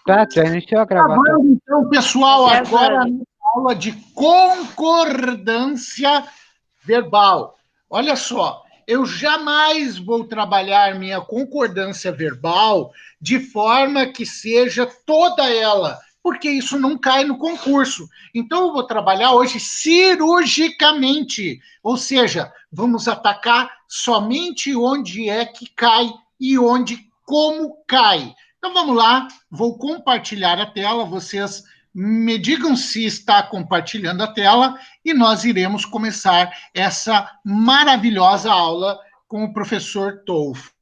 Tá, já iniciou a gravação. Gravando, então, pessoal, agora a aula de concordância verbal. Olha só, eu jamais vou trabalhar minha concordância verbal de forma que seja toda ela, porque isso não cai no concurso. Então, eu vou trabalhar hoje cirurgicamente, ou seja, vamos atacar somente onde é que cai e onde, como cai. Então, vamos lá, vou compartilhar a tela, vocês me digam se está compartilhando a tela e nós iremos começar essa maravilhosa aula com o professor Tolfo.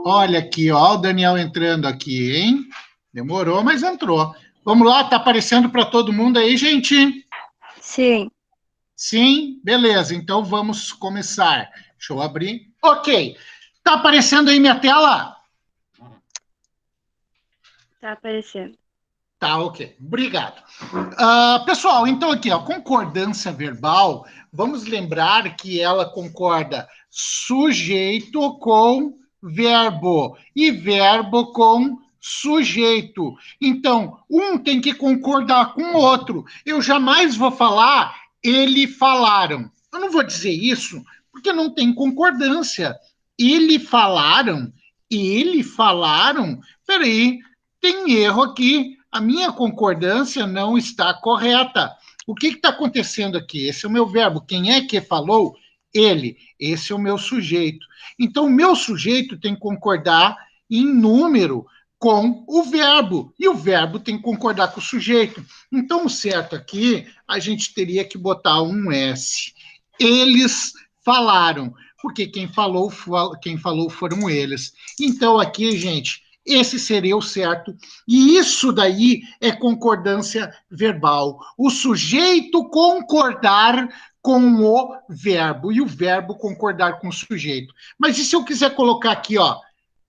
Olha aqui, ó, o Daniel entrando aqui, hein? Demorou, mas entrou. Vamos lá, tá aparecendo para todo mundo aí, gente? Sim. Sim? Beleza, então vamos começar. Deixa eu abrir. Ok. Tá aparecendo aí minha tela? Tá aparecendo. Tá, ok. Obrigado. Pessoal, então aqui, ó, concordância verbal, vamos lembrar que ela concorda sujeito com verbo e verbo com sujeito. Então, um tem que concordar com o outro. Eu jamais vou falar ele falaram. Eu não vou dizer isso porque não tem concordância. Ele falaram, peraí, tem erro aqui. A minha concordância não está correta. O que está acontecendo aqui? Esse é o meu verbo. Quem é que falou? Ele. Esse é o meu sujeito. Então, o meu sujeito tem que concordar em número com o verbo, e o verbo tem que concordar com o sujeito. Então, o certo aqui, a gente teria que botar um S. Eles falaram, porque quem falou foram eles. Então, aqui, gente, esse seria o certo. E isso daí é concordância verbal. O sujeito concordar com o verbo e o verbo concordar com o sujeito. Mas e se eu quiser colocar aqui, ó,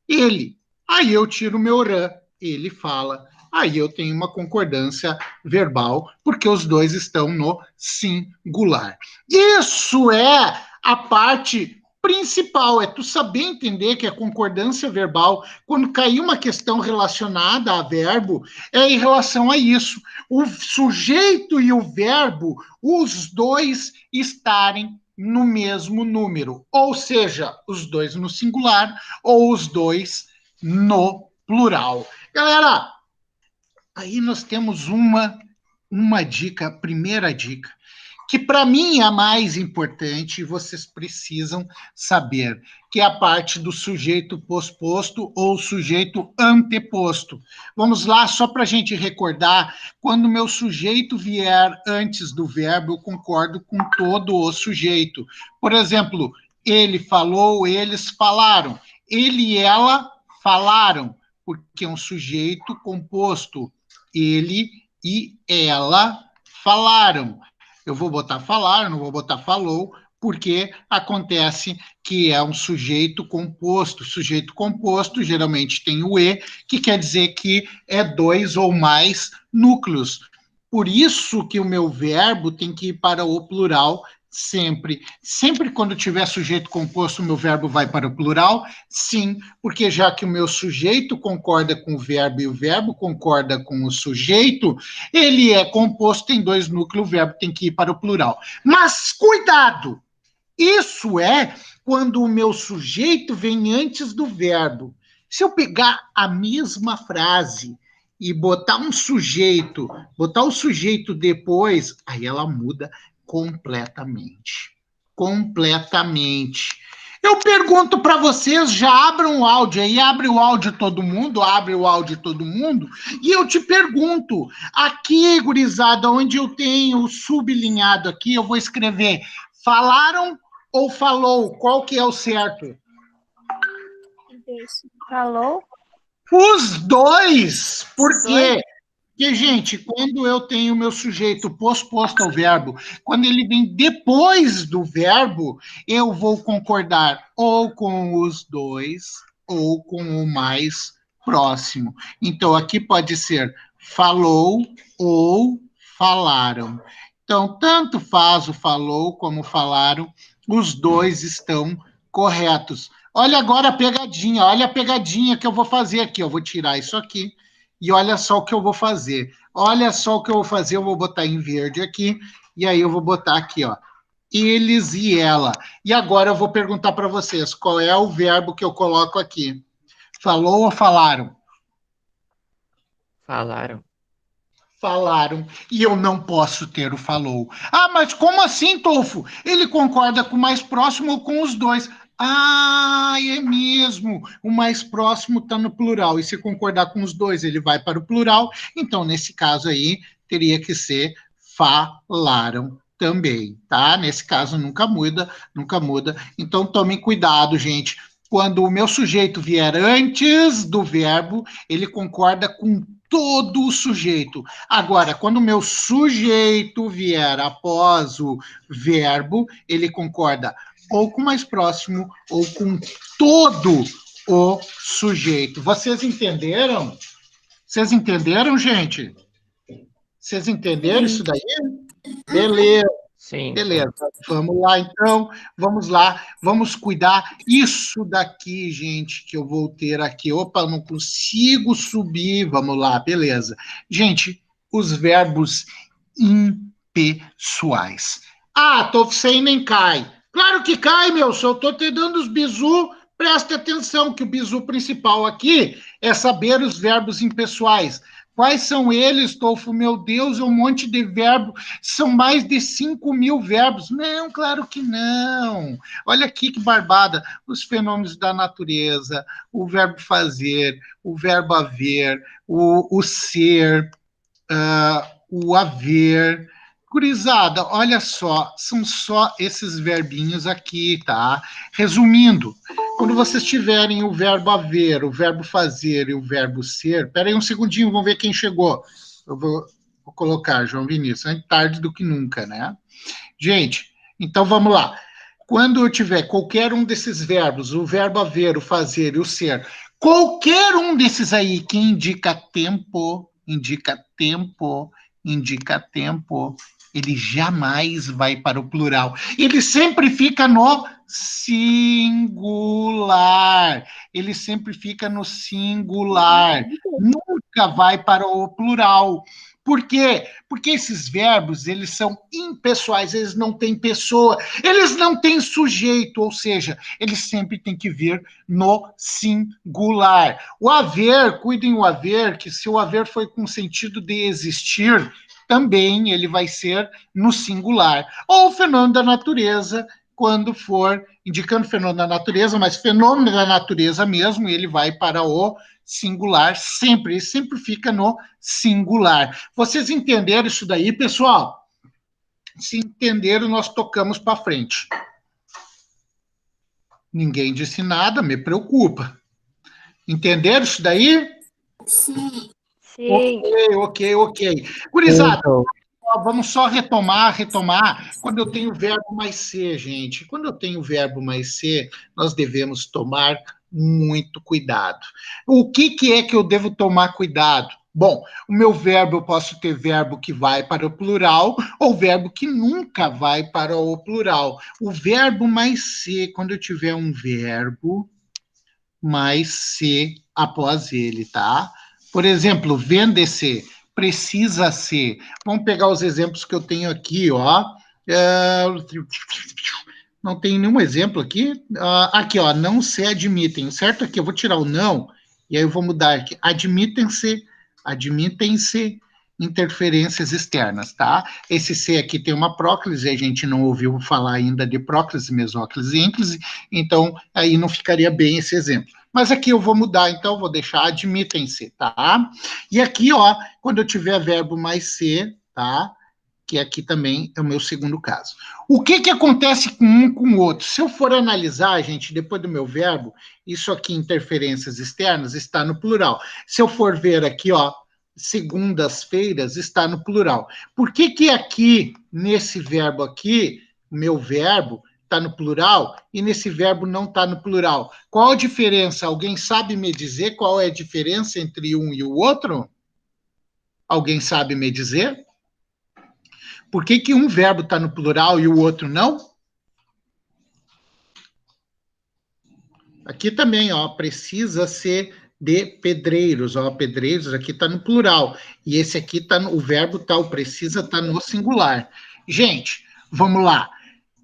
ele? Aí eu tiro o meu rã, ele fala. Aí eu tenho uma concordância verbal, porque os dois estão no singular. Isso é a parte principal, é tu saber entender que a concordância verbal, quando cair uma questão relacionada a verbo, é em relação a isso. O sujeito e o verbo, os dois estarem no mesmo número, ou seja, os dois no singular ou os dois no plural. Galera, aí nós temos uma dica, primeira dica, que para mim é a mais importante e vocês precisam saber, que é a parte do sujeito posposto ou sujeito anteposto. Vamos lá, só para a gente recordar, quando o meu sujeito vier antes do verbo, eu concordo com todo o sujeito. Por exemplo, ele falou, eles falaram. Ele e ela falaram, porque é um sujeito composto. Ele e ela falaram. Eu vou botar falar, não vou botar falou, porque acontece que é um sujeito composto. Sujeito composto geralmente tem o E, que quer dizer que é dois ou mais núcleos. Por isso que o meu verbo tem que ir para o plural sempre. Sempre quando tiver sujeito composto, o meu verbo vai para o plural? Sim, porque já que o meu sujeito concorda com o verbo e o verbo concorda com o sujeito, ele é composto, tem dois núcleos, o verbo tem que ir para o plural. Mas cuidado! Isso é quando o meu sujeito vem antes do verbo. Se eu pegar a mesma frase e botar um sujeito, botar o sujeito depois, aí ela muda completamente. Completamente. Eu pergunto para vocês, já abram o áudio aí, abre o áudio todo mundo, e eu te pergunto, aqui, gurizada, onde eu tenho sublinhado aqui, eu vou escrever, falaram ou falou? Qual que é o certo? Falou? Os dois. Por quê? Porque, gente, quando eu tenho o meu sujeito posposto ao verbo, quando ele vem depois do verbo, eu vou concordar ou com os dois ou com o mais próximo. Então, aqui pode ser falou ou falaram. Então, tanto faz o falou como falaram, os dois estão corretos. Olha agora a pegadinha que eu vou fazer aqui. Eu vou tirar isso aqui E olha só o que eu vou fazer. Olha só o que eu vou fazer. Eu vou botar em verde aqui. E aí eu vou botar aqui, ó. Eles e ela. E agora eu vou perguntar para vocês qual é o verbo que eu coloco aqui. Falou ou falaram? Falaram. Falaram. E eu não posso ter o falou. Ah, mas como assim, Tolfo? Ele concorda com o mais próximo ou com os dois? Ah, é mesmo. O mais próximo está no plural. E se concordar com os dois, ele vai para o plural. Então, nesse caso aí, teria que ser falaram também, tá? Nesse caso, nunca muda, nunca muda. Então, tomem cuidado, gente. Quando o meu sujeito vier antes do verbo, ele concorda com todo o sujeito. Agora, quando o meu sujeito vier após o verbo, ele concorda ou com o mais próximo ou com todo o sujeito. Vocês entenderam? Vocês entenderam, gente? Vocês entenderam isso daí? Beleza. Sim. Beleza, vamos lá então, vamos lá, vamos cuidar. Isso daqui, gente, que eu vou ter aqui. Opa, não consigo subir. Vamos lá, beleza. Gente, os verbos impessoais. Ah, tô sem nem cai. Claro que cai, meu, só eu tô te dando os bizu. Preste atenção que o bizu principal aqui é saber os verbos impessoais. Quais são eles, Tolfo? Meu Deus, é um monte de verbo. São mais de 5.000 verbos. Não, claro que não. Olha aqui que barbada. Os fenômenos da natureza, o verbo fazer, o verbo haver, o ser, o haver. Gurizada, olha só, são só esses verbinhos aqui, tá? Resumindo, quando vocês tiverem o verbo haver, o verbo fazer e o verbo ser, peraí um segundinho, vamos ver quem chegou. Eu vou colocar, João Vinícius, antes tarde do que nunca, né? Gente, então vamos lá. Quando eu tiver qualquer um desses verbos, o verbo haver, o fazer e o ser, qualquer um desses aí que indica tempo, ele jamais vai para o plural. Ele sempre fica no singular. Ele sempre fica no singular. Nunca vai para o plural. Por quê? Porque esses verbos, eles são impessoais, eles não têm pessoa, eles não têm sujeito, ou seja, eles sempre têm que vir no singular. O haver, cuidem o haver, que se o haver foi com sentido de existir, também ele vai ser no singular. Ou o fenômeno da natureza, quando for indicando fenômeno da natureza, mas fenômeno da natureza mesmo, ele vai para o singular sempre, ele sempre fica no singular. Vocês entenderam isso daí, pessoal? Se entenderam, nós tocamos para frente. Ninguém disse nada, me preocupa. Entenderam isso daí? Sim. Ok. Gurizada, vamos só retomar. Quando eu tenho verbo mais ser, gente, quando eu tenho verbo mais ser, nós devemos tomar muito cuidado. O que é que eu devo tomar cuidado? Bom, o meu verbo, eu posso ter verbo que vai para o plural ou verbo que nunca vai para o plural. O verbo mais ser, quando eu tiver um verbo mais ser após ele, tá? Por exemplo, vende-se, precisa ser. Vamos pegar os exemplos que eu tenho aqui, ó. Não tem nenhum exemplo aqui. Aqui, ó, não se admitem, certo? Aqui eu vou tirar o não, e aí eu vou mudar aqui. Admitem-se interferências externas, tá? Esse C aqui tem uma próclise, a gente não ouviu falar ainda de próclise, mesóclise e ínclise, então aí não ficaria bem esse exemplo. Mas aqui eu vou mudar, então vou deixar admitem-se, tá? E aqui, ó, quando eu tiver verbo mais ser, tá? Que aqui também é o meu segundo caso. O que acontece com um com o outro? Se eu for analisar, gente, depois do meu verbo, isso aqui, interferências externas, está no plural. Se eu for ver aqui, ó, segundas-feiras, está no plural. Por que aqui, nesse verbo aqui, meu verbo, está no plural e nesse verbo não está no plural? Qual a diferença? Alguém sabe me dizer qual é a diferença entre um e o outro? Alguém sabe me dizer? Por que um verbo está no plural e o outro não? Aqui também, ó, precisa ser de pedreiros. Ó, pedreiros aqui está no plural. E esse aqui tá o verbo tal, precisa tá no singular. Gente, vamos lá.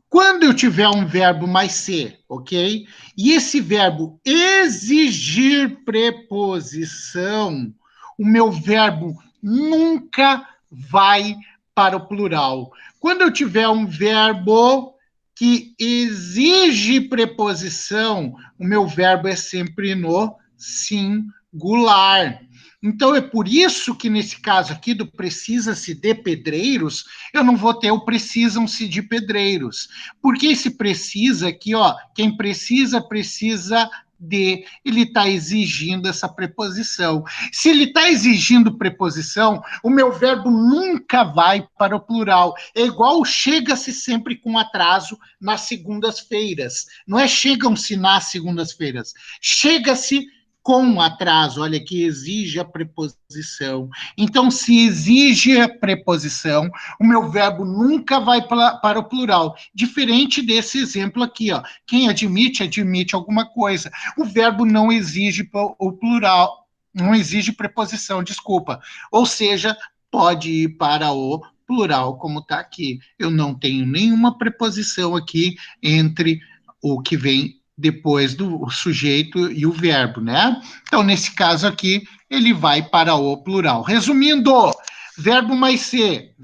Quando eu tiver um verbo mais ser, ok? E esse verbo exigir preposição, o meu verbo nunca vai para o plural. Quando eu tiver um verbo que exige preposição, o meu verbo é sempre no singular. Então, é por isso que, nesse caso aqui do precisa-se de pedreiros, eu não vou ter o precisam-se de pedreiros. Porque esse precisa aqui, ó, quem precisa, precisa de, ele está exigindo essa preposição. Se ele está exigindo preposição, o meu verbo nunca vai para o plural. É igual chega-se sempre com atraso nas segundas-feiras. Não é chegam-se nas segundas-feiras. Chega-se com atraso, olha, que exige a preposição. Então, se exige a preposição, o meu verbo nunca vai para o plural. Diferente desse exemplo aqui, ó. Quem admite, admite alguma coisa. O verbo não exige o plural, não exige preposição, desculpa. Ou seja, pode ir para o plural, como está aqui. Eu não tenho nenhuma preposição aqui entre o que vem depois do sujeito e o verbo, né? Então, nesse caso aqui, ele vai para o plural. Resumindo, verbo mais ser,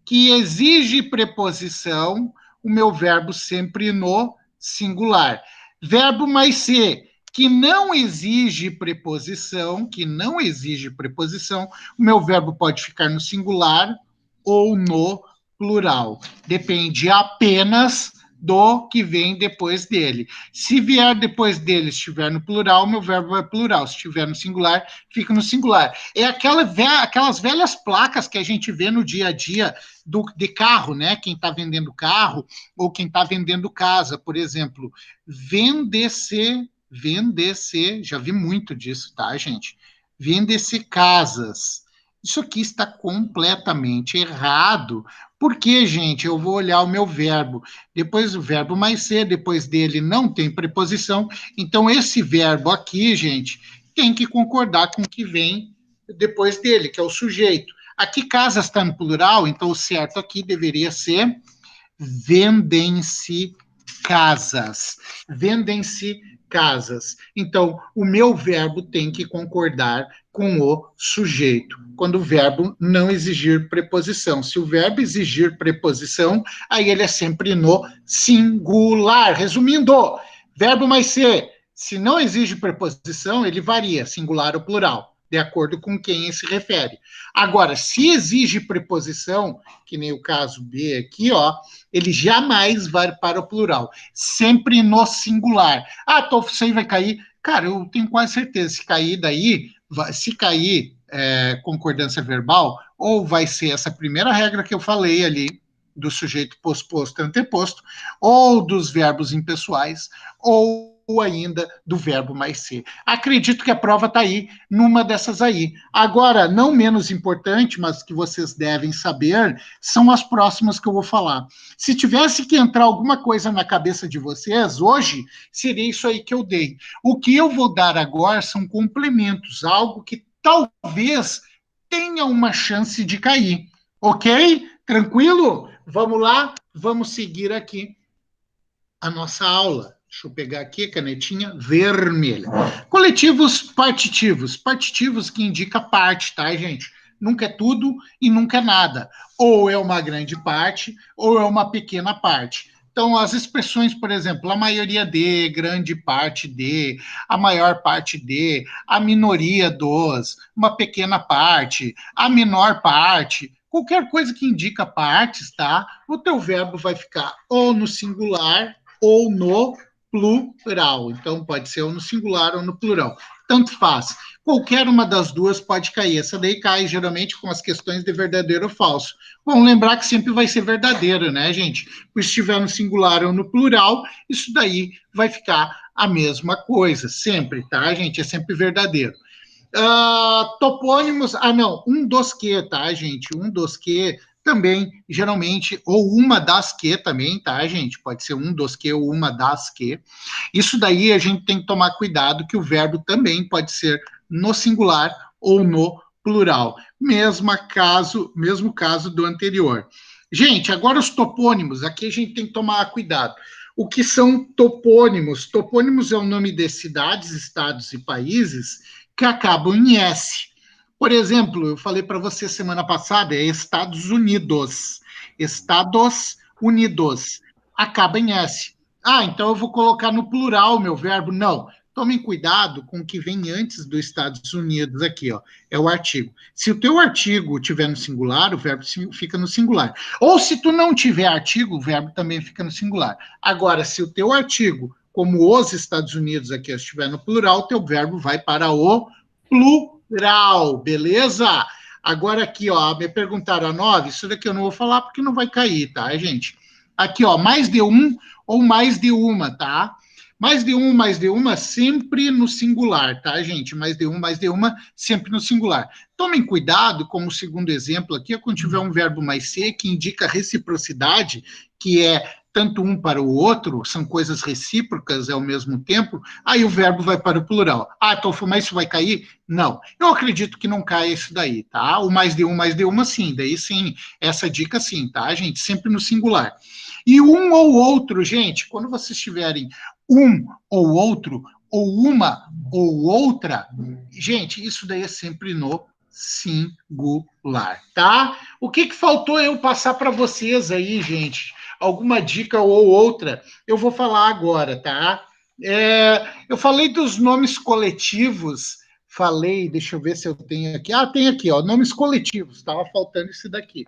que exige preposição, o meu verbo sempre no singular. Verbo mais ser, que não exige preposição, o meu verbo pode ficar no singular ou no plural. Depende apenas do que vem depois dele. Se vier depois dele, estiver no plural, meu verbo é plural. Se estiver no singular, fica no singular. É aquelas velhas placas que a gente vê no dia a dia de carro, né? Quem está vendendo carro ou quem está vendendo casa, por exemplo. Vende-se, já vi muito disso, tá, gente? Vende-se casas. Isso aqui está completamente errado. Por quê, gente? Eu vou olhar o meu verbo. Depois o verbo mais ser, depois dele não tem preposição. Então, esse verbo aqui, gente, tem que concordar com o que vem depois dele, que é o sujeito. Aqui, casas está no plural, então o certo aqui deveria ser vendem-se casas. Vendem-se casas. Então, o meu verbo tem que concordar com o sujeito, quando o verbo não exigir preposição. Se o verbo exigir preposição, aí ele é sempre no singular. Resumindo, verbo mais ser, se não exige preposição, ele varia, singular ou plural, de acordo com quem se refere. Agora, se exige preposição, que nem o caso B aqui, ó, ele jamais vai para o plural, sempre no singular. Ah, isso aí vai cair. Cara, eu tenho quase certeza, se cair daí, se cair concordância verbal, ou vai ser essa primeira regra que eu falei ali, do sujeito posposto e anteposto, ou dos verbos impessoais, ou ainda do verbo mais ser. Acredito que a prova está aí, numa dessas aí. Agora, não menos importante, mas que vocês devem saber, são as próximas que eu vou falar. Se tivesse que entrar alguma coisa na cabeça de vocês, hoje, seria isso aí que eu dei. O que eu vou dar agora são complementos, algo que talvez tenha uma chance de cair. Ok? Tranquilo? Vamos lá? Vamos seguir aqui a nossa aula. Deixa eu pegar aqui a canetinha vermelha. Coletivos partitivos. Partitivos que indica parte, tá, gente? Nunca é tudo e nunca é nada. Ou é uma grande parte, ou é uma pequena parte. Então, as expressões, por exemplo, a maioria de, grande parte de, a maior parte de, a minoria dos, uma pequena parte, a menor parte, qualquer coisa que indica partes, tá? O teu verbo vai ficar ou no singular ou no plural. Então, pode ser ou no singular ou no plural. Tanto faz. Qualquer uma das duas pode cair. Essa daí cai, geralmente, com as questões de verdadeiro ou falso. Bom, lembrar que sempre vai ser verdadeiro, né, gente? Pois se estiver no singular ou no plural, isso daí vai ficar a mesma coisa. Sempre, tá, gente? É sempre verdadeiro. Topônimos, não, um dos que, tá, gente? Um dos que também, geralmente, ou uma das que também, tá, gente? Pode ser um dos que ou uma das que. Isso daí a gente tem que tomar cuidado que o verbo também pode ser no singular ou no plural. Mesmo caso do anterior. Gente, agora os topônimos, aqui a gente tem que tomar cuidado. O que são topônimos? Topônimos é o nome de cidades, estados e países que acabam em S. Por exemplo, eu falei para você semana passada, é Estados Unidos. Estados Unidos. Acaba em S. Ah, então eu vou colocar no plural o meu verbo. Não. Tomem cuidado com o que vem antes dos Estados Unidos aqui, ó. É o artigo. Se o teu artigo tiver no singular, o verbo fica no singular. Ou se tu não tiver artigo, o verbo também fica no singular. Agora, se o teu artigo, como os Estados Unidos aqui, estiver no plural, o teu verbo vai para o plural, beleza? Agora aqui, ó, me perguntaram a 9, isso daqui eu não vou falar porque não vai cair, tá, gente? Aqui, ó, mais de um ou mais de uma, tá? Mais de uma, sempre no singular, tá, gente? Mais de uma, sempre no singular. Tomem cuidado, como segundo exemplo aqui, quando tiver um verbo mais ser, que indica reciprocidade, que é tanto um para o outro, são coisas recíprocas ao mesmo tempo, aí o verbo vai para o plural. Ah, então, mas isso vai cair? Não. Eu acredito que não caia isso daí, tá? O mais de uma, sim. Daí sim, essa dica sim, tá, gente? Sempre no singular. E um ou outro, gente, quando vocês tiverem um ou outro, ou uma ou outra, gente, isso daí é sempre no singular, tá? O que faltou eu passar para vocês aí, gente? Alguma dica ou outra? Eu vou falar agora, tá? Eu falei dos nomes coletivos, deixa eu ver se eu tenho aqui. Ah, tem aqui, ó, nomes coletivos, estava faltando esse daqui.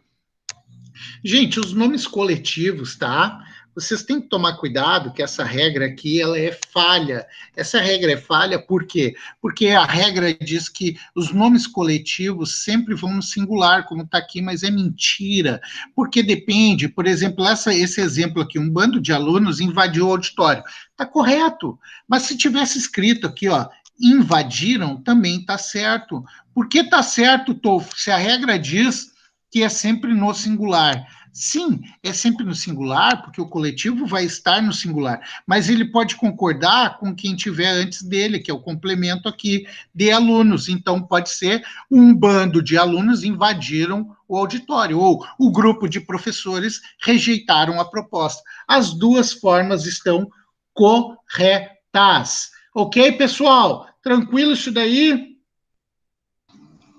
Gente, os nomes coletivos, tá? Vocês têm que tomar cuidado que essa regra aqui, ela é falha. Essa regra é falha por quê? Porque a regra diz que os nomes coletivos sempre vão no singular, como está aqui, mas é mentira. Porque depende, por exemplo, esse exemplo aqui, um bando de alunos invadiu o auditório. Está correto, mas se tivesse escrito aqui, ó, invadiram, também está certo. Por que está certo, Tolfo? Se a regra diz que é sempre no singular. Sim, é sempre no singular, porque o coletivo vai estar no singular, mas ele pode concordar com quem tiver antes dele, que é o complemento aqui de alunos. Então, pode ser um bando de alunos invadiram o auditório, ou o grupo de professores rejeitaram a proposta. As duas formas estão corretas. Ok, pessoal? Tranquilo isso daí?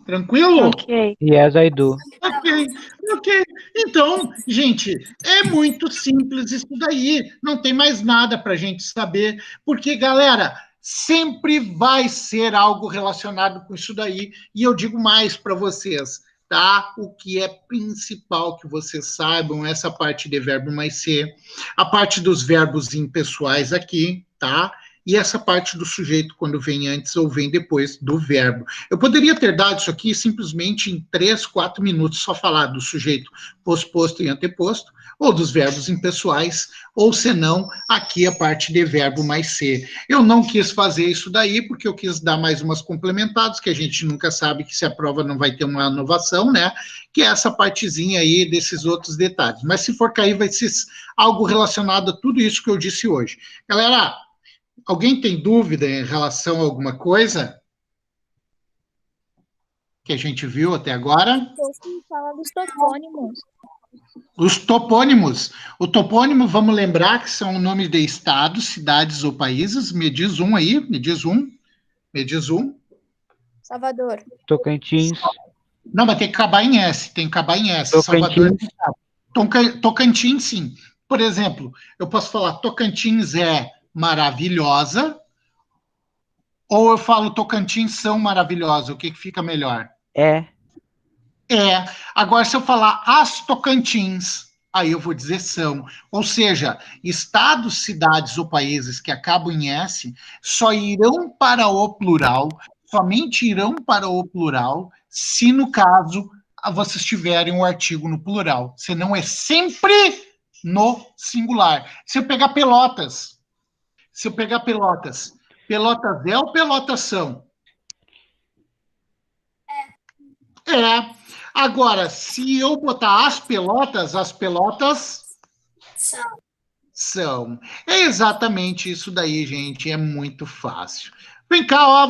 Tranquilo? Ok. Yes, I do. Ok. Então, gente, é muito simples isso daí. Não tem mais nada para a gente saber, porque, galera, sempre vai ser algo relacionado com isso daí. E eu digo mais para vocês, tá? O que é principal que vocês saibam, essa parte de verbo mais ser, a parte dos verbos impessoais aqui, tá? E essa parte do sujeito quando vem antes ou vem depois do verbo. Eu poderia ter dado isso aqui simplesmente em 3, 4 minutos, só falar do sujeito posposto e anteposto, ou dos verbos impessoais, ou senão, aqui a parte de verbo mais ser. Eu não quis fazer isso daí, porque eu quis dar mais umas complementadas, que a gente nunca sabe que se a prova não vai ter uma inovação, né? Que é essa partezinha aí desses outros detalhes. Mas se for cair, vai ser algo relacionado a tudo isso que eu disse hoje. Galera, alguém tem dúvida em relação a alguma coisa que a gente viu até agora? Fala dos topônimos. Os topônimos. O topônimo, vamos lembrar que são nomes de estados, cidades ou países. Me diz um aí, me diz um. Salvador. Tocantins. Não, mas tem que acabar em S, Tocantins. Salvador. Tocantins, sim. Por exemplo, eu posso falar Tocantins é maravilhosa, ou eu falo Tocantins são maravilhosas, o que fica melhor? É. Agora, se eu falar as Tocantins, aí eu vou dizer são. Ou seja, estados, cidades ou países que acabam em S só irão para o plural, somente irão para o plural, se no caso vocês tiverem o artigo no plural. Senão é sempre no singular. Se eu pegar Pelotas, Pelotas é ou Pelotas são? É. Agora, se eu botar as pelotas são. É exatamente isso daí, gente. É muito fácil. Vem cá, ó.